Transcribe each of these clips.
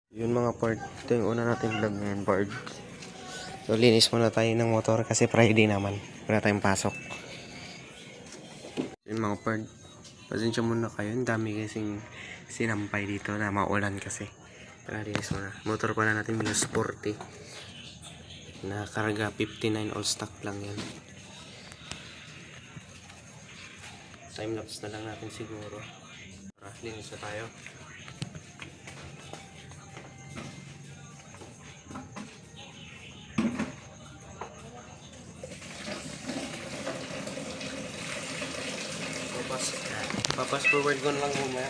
Yun mga part, ito yung una natin vlog ngayon, part. So linis muna tayo ng motor kasi Friday naman, wala tayong pasok. Yun mga part, pasensya muna kayo, ang dami kasing sinampay dito na maulan kasi. Tara, linis muna. Motor pala natin minus 40 na karga 59, all stock lang yan. Time lapse na lang natin siguro. Tara, linis na tayo. Papas forward ko na lang muna.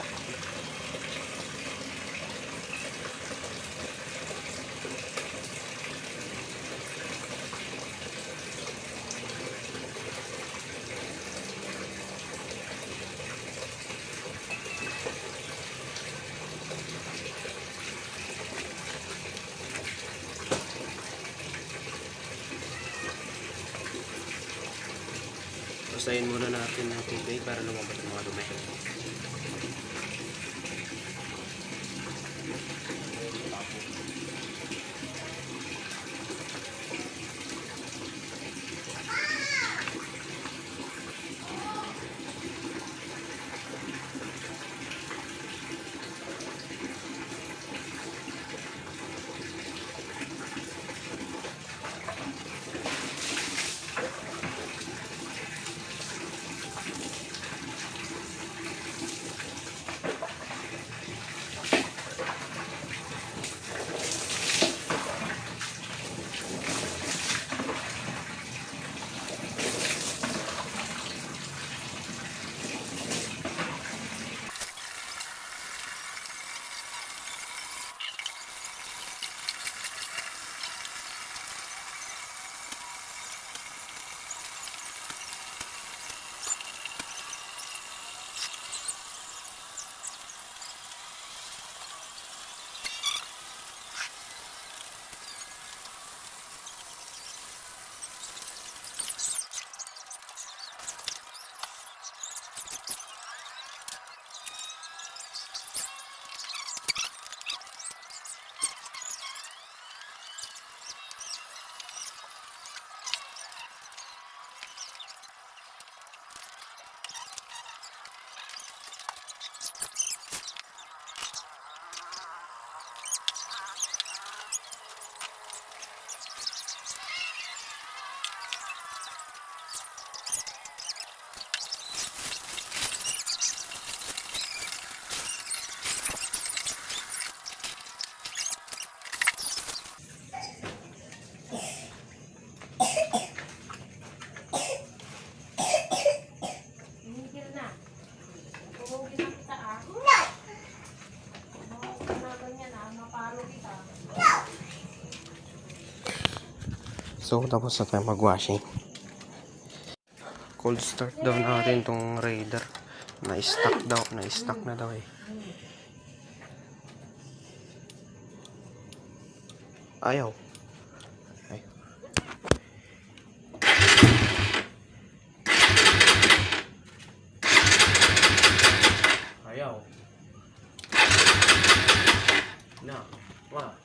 Basahin muna natin ng tubig para lumabas yung mga dumi. So tapos na tayo mag-washing. Cold start daw natin tong Raider. Na-stuck na daw eh. Ayaw. Ay. Ayaw. Na. Wah.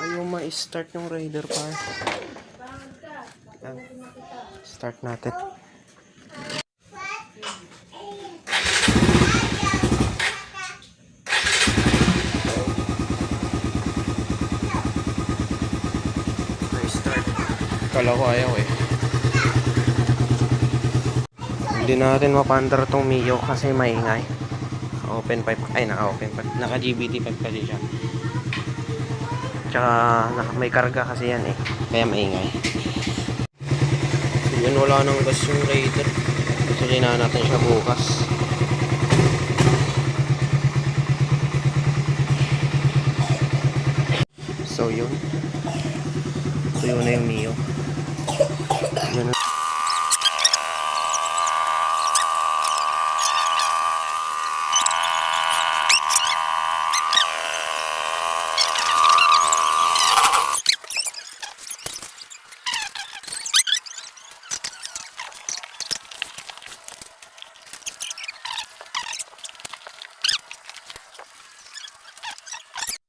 Ayaw ma-start yung Raider pa. Start natin. Kala ko ayaw eh. Hindi natin mapandar tong Mio kasi maingay. Open pipe. Ay, naka-open pipe. Naka-GBT pipe kasi siya. Tsaka may karga kasi yan eh. Kaya maingay. So yun, wala nang gas yung Raider. Tuloy na natin siya bukas. So yun. So yun na yung Mio. Yun na.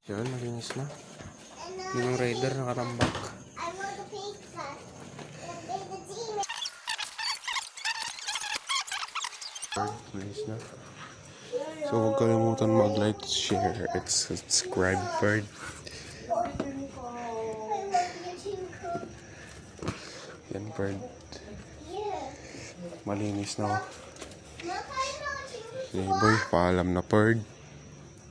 Yun, malinis na. Yung raider nakatambak. Malinis na. So huwag kalimutan mag-like, share, and subscribe, bird. Yan, bird. Malinis na. Sige boy, paalam na, bird.